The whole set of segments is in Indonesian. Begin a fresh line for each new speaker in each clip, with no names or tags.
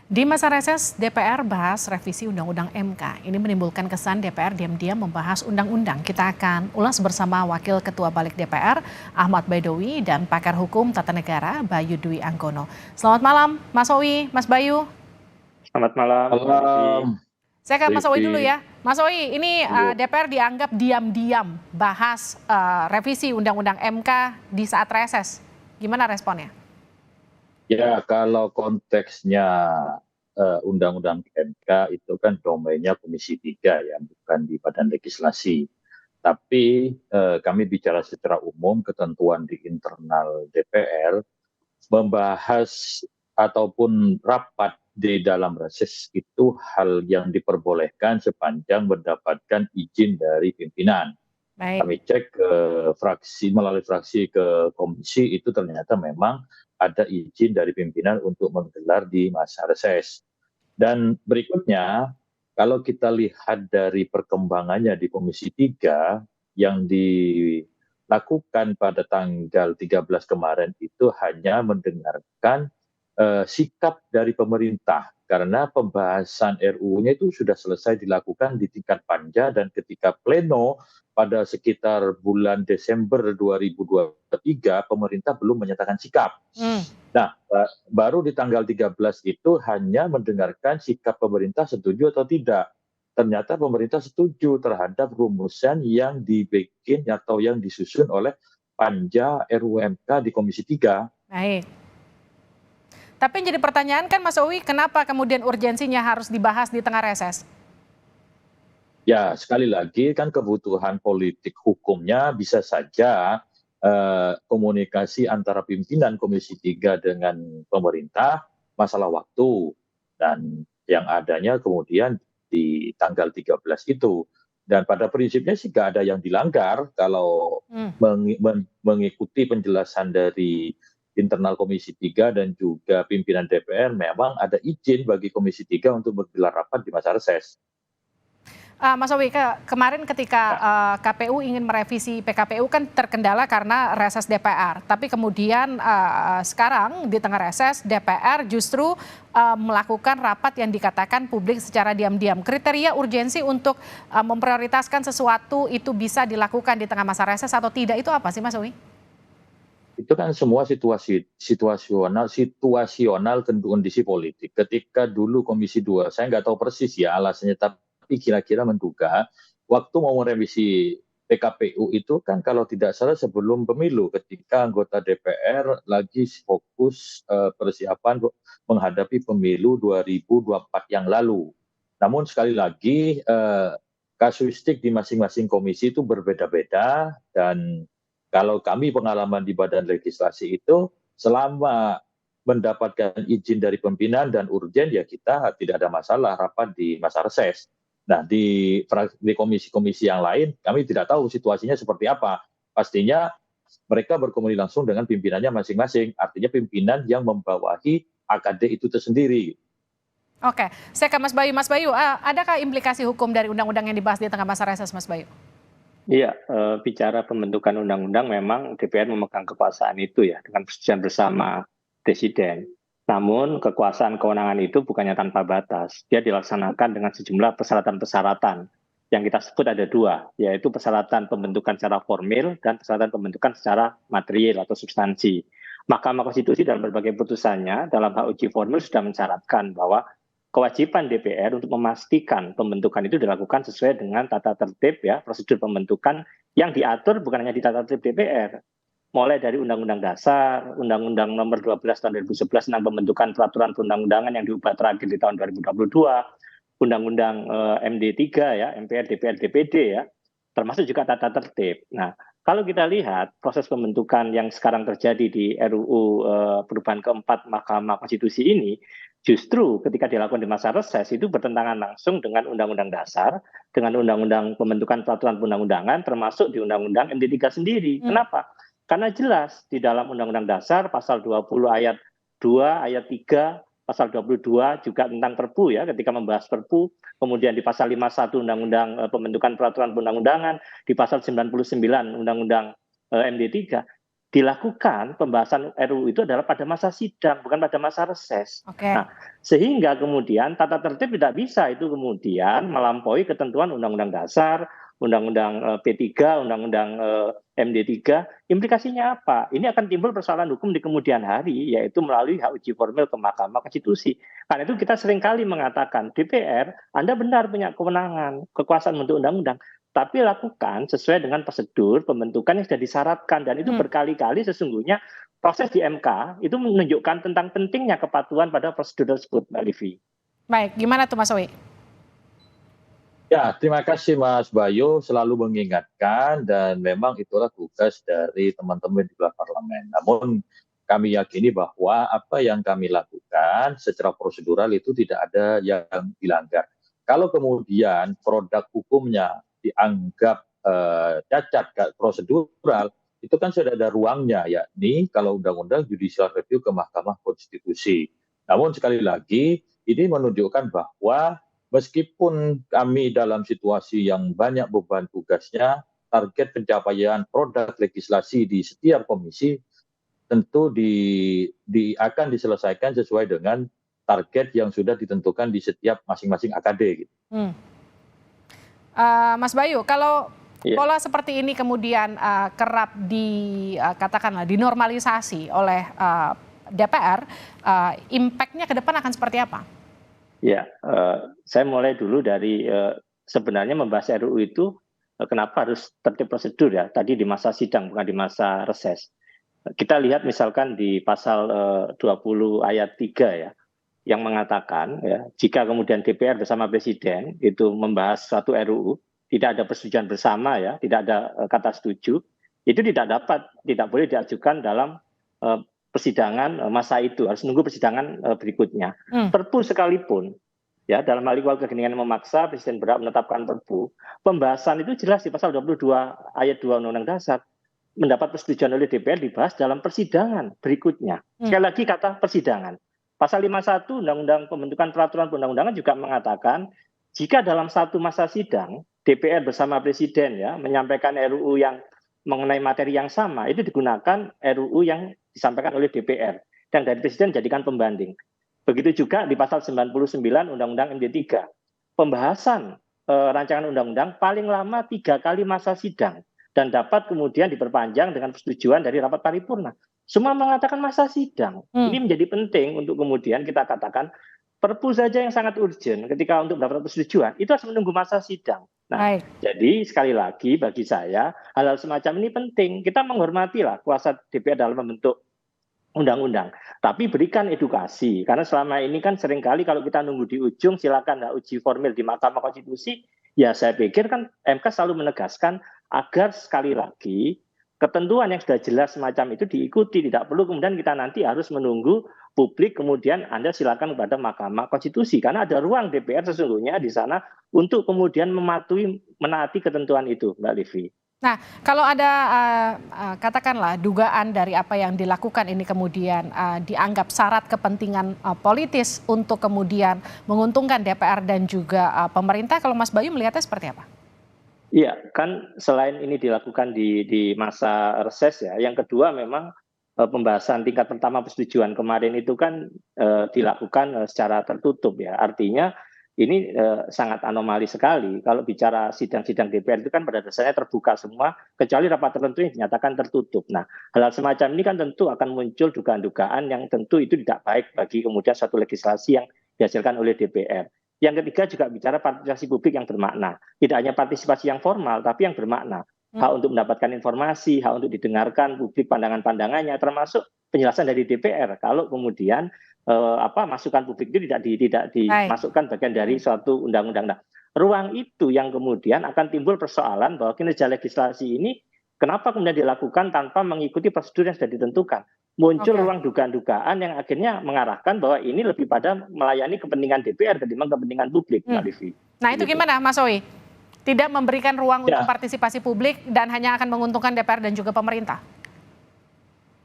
Di masa reses, DPR bahas revisi Undang-Undang MK. Ini menimbulkan kesan DPR diam-diam membahas undang-undang. Kita akan ulas bersama Wakil Ketua Balik DPR, Ahmad Baidowi, dan pakar hukum tata negara, Bayu Dwi Anggono. Selamat malam, Mas Owi, Mas Bayu.
Selamat malam, Mbak Livi.
Malam,
Saya ke Mas Owi dulu
Livi.
ya. Mas Owi, ini
Iya.
DPR dianggap diam-diam bahas revisi Undang-Undang MK di saat reses. Gimana responnya?
Ya, kalau konteksnya Undang-Undang MK itu kan domainnya Komisi 3 ya, bukan di Badan Legislasi. Tapi kami bicara secara umum, ketentuan di internal DPR membahas ataupun rapat di dalam reses itu hal yang diperbolehkan sepanjang mendapatkan izin dari pimpinan.
Baik.
Kami cek ke fraksi, melalui fraksi ke komisi, itu ternyata memang ada izin dari pimpinan untuk menggelar di masa reses. Dan berikutnya, kalau kita lihat dari perkembangannya di Komisi 3 yang dilakukan pada tanggal 13 kemarin itu hanya mendengarkan sikap dari pemerintah, karena pembahasan RUU-nya itu sudah selesai dilakukan di tingkat panja, dan ketika pleno pada sekitar bulan Desember 2023 pemerintah belum menyatakan sikap. Nah, baru di tanggal 13 itu hanya mendengarkan sikap pemerintah setuju atau tidak. Ternyata pemerintah setuju terhadap rumusan yang dibikin atau yang disusun oleh panja RUU MK di Komisi 3.
Baik. Tapi yang jadi pertanyaan kan Mas Owi, kenapa kemudian urgensinya harus dibahas di tengah reses?
Ya, sekali lagi kan kebutuhan politik hukumnya bisa saja komunikasi antara pimpinan Komisi 3 dengan pemerintah masalah waktu, dan yang adanya kemudian di tanggal 13 itu. Dan pada prinsipnya sih nggak ada yang dilanggar kalau mengikuti penjelasan dari internal Komisi 3 dan juga pimpinan DPR, memang ada izin bagi Komisi 3 untuk menggelar rapat di masa reses.
Mas Owi, kemarin ketika KPU ingin merevisi PKPU kan terkendala karena reses DPR. Tapi kemudian sekarang di tengah reses DPR justru melakukan rapat yang dikatakan publik secara diam-diam. Kriteria urgensi untuk memprioritaskan sesuatu itu bisa dilakukan di tengah masa reses atau tidak itu apa sih Mas Owi?
Itu kan semua situasional kondisi politik. Ketika dulu Komisi 2, saya nggak tahu persis ya alasannya, tapi kira-kira menduga waktu mau merevisi PKPU itu kan kalau tidak salah sebelum pemilu, ketika anggota DPR lagi fokus persiapan menghadapi pemilu 2024 yang lalu. Namun sekali lagi kasuistik di masing-masing komisi itu berbeda-beda, dan kalau kami pengalaman di Badan Legislasi itu, selama mendapatkan izin dari pimpinan dan urgen, ya kita tidak ada masalah rapat di masa reses. Nah, di komisi-komisi yang lain, kami tidak tahu situasinya seperti apa. Pastinya mereka berkomunikasi langsung dengan pimpinannya masing-masing, artinya pimpinan yang membawahi AKD itu tersendiri.
Oke, saya ke Mas Bayu. Mas Bayu, adakah implikasi hukum dari undang-undang yang dibahas di tengah masa reses, Mas Bayu?
Iya, bicara pembentukan undang-undang memang DPR memegang kekuasaan itu ya dengan persetujuan bersama Presiden. Namun kekuasaan kewenangan itu bukannya tanpa batas. Dia dilaksanakan dengan sejumlah persyaratan-persyaratan yang kita sebut ada dua, yaitu persyaratan pembentukan secara formil dan persyaratan pembentukan secara material atau substansi. Mahkamah Konstitusi dalam berbagai putusannya dalam hak uji formil sudah mensyaratkan bahwa kewajiban DPR untuk memastikan pembentukan itu dilakukan sesuai dengan tata tertib ya, prosedur pembentukan yang diatur bukan hanya di tata tertib DPR, mulai dari Undang-Undang Dasar, Undang-Undang Nomor 12 Tahun 2011 tentang pembentukan peraturan perundang-undangan yang diubah terakhir di tahun 2022, Undang-Undang MD 3 ya, MPR, DPR, DPD ya, termasuk juga tata tertib. Nah, kalau kita lihat proses pembentukan yang sekarang terjadi di RUU perubahan keempat Mahkamah Konstitusi ini, justru ketika dilakukan di masa reses itu bertentangan langsung dengan Undang-Undang Dasar, dengan Undang-Undang Pembentukan Peraturan Perundang-undangan, termasuk di Undang-Undang MD 3 sendiri. Kenapa? Karena jelas di dalam Undang-Undang Dasar pasal 20 ayat 2, ayat 3, pasal 22 juga tentang Perpu ya, ketika membahas Perpu, kemudian di pasal 51 Undang-Undang Pembentukan Peraturan Perundang-undangan, di pasal 99 Undang-Undang MD 3, dilakukan pembahasan RUU itu adalah pada masa sidang, bukan pada masa reses.
Oke.
Nah, sehingga kemudian tata tertib tidak bisa itu kemudian melampaui ketentuan Undang-Undang Dasar, Undang-Undang P3, Undang-Undang MD3. Implikasinya apa? Ini akan timbul persoalan hukum di kemudian hari, yaitu melalui hak uji formil ke Mahkamah Konstitusi. Karena itu kita seringkali mengatakan, DPR, Anda benar punya kewenangan, kekuasaan untuk undang-undang, tapi lakukan sesuai dengan prosedur pembentukan yang sudah disyaratkan, dan itu berkali-kali sesungguhnya proses di MK itu menunjukkan tentang pentingnya kepatuhan pada prosedur tersebut, Mbak Livi.
Baik, gimana tuh Mas Sawi?
Ya, terima kasih Mas Bayu selalu mengingatkan, dan memang itulah tugas dari teman-teman di luar parlemen. Namun kami yakini bahwa apa yang kami lakukan secara prosedural itu tidak ada yang dilanggar. Kalau kemudian produk hukumnya dianggap cacat prosedural, itu kan sudah ada ruangnya, yakni kalau undang-undang judicial review ke Mahkamah Konstitusi. Namun sekali lagi, ini menunjukkan bahwa meskipun kami dalam situasi yang banyak beban tugasnya, target pencapaian produk legislasi di setiap komisi tentu akan diselesaikan sesuai dengan target yang sudah ditentukan di setiap masing-masing AKD. Gitu.
Mas Bayu, kalau pola seperti ini kemudian kerap katakanlah dinormalisasi oleh DPR, impact-nya ke depan akan seperti apa?
Ya, saya mulai dulu dari sebenarnya membahas RUU itu kenapa harus tertib prosedur ya, tadi di masa sidang bukan di masa reses. Kita lihat misalkan di pasal 20 ayat 3 ya, yang mengatakan ya, jika kemudian DPR bersama Presiden itu membahas suatu RUU, tidak ada persetujuan bersama ya, tidak ada kata setuju, itu tidak boleh diajukan dalam persidangan masa itu, harus nunggu persidangan berikutnya. Perpu sekalipun, ya dalam hal ikhwal kegentingan memaksa Presiden berhak menetapkan perpu, pembahasan itu jelas di pasal 22 ayat 2 Undang-Undang Dasar, mendapat persetujuan oleh DPR dibahas dalam persidangan berikutnya. Sekali lagi kata persidangan. Pasal 51 Undang-Undang Pembentukan Peraturan Perundang-undangan juga mengatakan jika dalam satu masa sidang DPR bersama Presiden ya menyampaikan RUU yang mengenai materi yang sama, itu digunakan RUU yang disampaikan oleh DPR dan dari Presiden jadikan pembanding. Begitu juga di pasal 99 Undang-Undang MD3. Pembahasan rancangan undang-undang paling lama 3 kali masa sidang dan dapat kemudian diperpanjang dengan persetujuan dari rapat paripurna. Semua mengatakan masa sidang. Ini menjadi penting untuk kemudian kita katakan perpu saja yang sangat urgent ketika untuk mendapat persetujuan itu harus menunggu masa sidang. Nah, jadi sekali lagi bagi saya hal-hal semacam ini penting. Kita menghormatilah kuasa DPR dalam membentuk undang-undang, tapi berikan edukasi karena selama ini kan seringkali kalau kita nunggu di ujung silakan uji formil di Mahkamah Konstitusi, ya saya pikir kan MK selalu menegaskan agar sekali lagi ketentuan yang sudah jelas semacam itu diikuti, tidak perlu kemudian kita nanti harus menunggu publik kemudian Anda silakan kepada Mahkamah Konstitusi karena ada ruang DPR sesungguhnya di sana untuk kemudian menaati ketentuan itu, Mbak Livi.
Nah, kalau ada katakanlah dugaan dari apa yang dilakukan ini kemudian dianggap syarat kepentingan politis untuk kemudian menguntungkan DPR dan juga pemerintah, kalau Mas Bayu melihatnya seperti apa?
Iya, kan selain ini dilakukan di masa reses ya, yang kedua memang pembahasan tingkat pertama persetujuan kemarin itu kan dilakukan secara tertutup ya, artinya ini sangat anomali sekali kalau bicara sidang-sidang DPR itu kan pada dasarnya terbuka semua kecuali rapat tertentu yang dinyatakan tertutup. Nah, hal semacam ini kan tentu akan muncul dugaan-dugaan yang tentu itu tidak baik bagi kemudian suatu legislasi yang dihasilkan oleh DPR. Yang ketiga juga bicara partisipasi publik yang bermakna. Tidak hanya partisipasi yang formal, tapi yang bermakna. Hak untuk mendapatkan informasi, hak untuk didengarkan publik pandangan-pandangannya, termasuk penjelasan dari DPR. Kalau kemudian masukan publik itu tidak dimasukkan bagian dari suatu undang-undang. Nah, ruang itu yang kemudian akan timbul persoalan bahwa kinerja legislasi ini kenapa kemudian dilakukan tanpa mengikuti prosedur yang sudah ditentukan. Muncul ruang dugaan-dugaan yang akhirnya mengarahkan bahwa ini lebih pada melayani kepentingan DPR ketimbang kepentingan publik, Mbak Livi.
Nah, itu gimana, Mas Sawi? Tidak memberikan ruang untuk partisipasi publik dan hanya akan menguntungkan DPR dan juga pemerintah?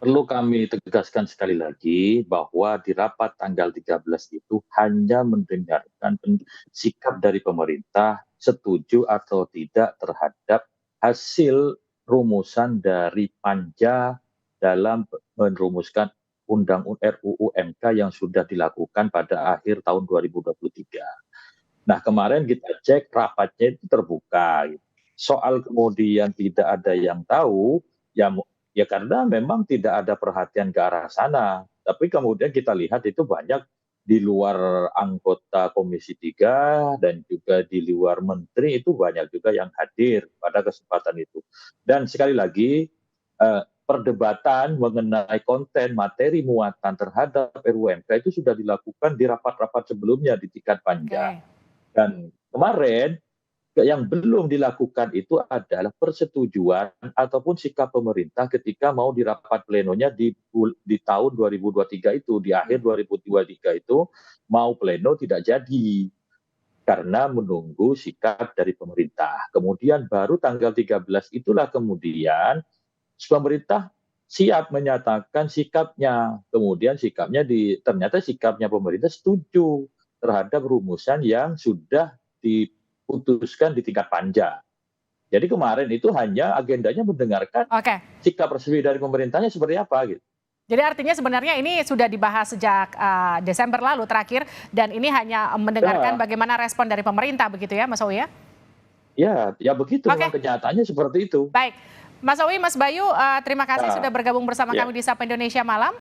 Perlu kami tegaskan sekali lagi bahwa di rapat tanggal 13 itu hanya mendengarkan sikap dari pemerintah setuju atau tidak terhadap hasil rumusan dari panja dalam merumuskan undang RUU MK yang sudah dilakukan pada akhir tahun 2023. Nah, kemarin kita cek rapatnya itu terbuka. Soal kemudian tidak ada yang tahu, ya karena memang tidak ada perhatian ke arah sana. Tapi kemudian kita lihat itu banyak di luar anggota Komisi 3 dan juga di luar menteri itu banyak juga yang hadir pada kesempatan itu. Dan sekali lagi perdebatan mengenai konten materi muatan terhadap RUU MK itu sudah dilakukan di rapat-rapat sebelumnya di tingkat panja. Dan kemarin yang belum dilakukan itu adalah persetujuan ataupun sikap pemerintah ketika mau di rapat plenonya di tahun 2023 itu, di akhir 2023 itu mau pleno tidak jadi karena menunggu sikap dari pemerintah. Kemudian baru tanggal 13 itulah kemudian pemerintah siap menyatakan sikapnya. Kemudian ternyata sikapnya pemerintah setuju terhadap rumusan yang sudah diputuskan di tingkat panja. Jadi kemarin itu hanya agendanya mendengarkan sikap resmi dari pemerintahnya seperti apa gitu.
Jadi artinya sebenarnya ini sudah dibahas sejak Desember lalu terakhir dan ini hanya mendengarkan bagaimana respon dari pemerintah begitu ya Mas Owi ya?
Ya begitu, memang kenyataannya seperti itu.
Baik, Mas Owi, Mas Bayu, terima kasih sudah bergabung bersama kami di Sapa Indonesia Malam.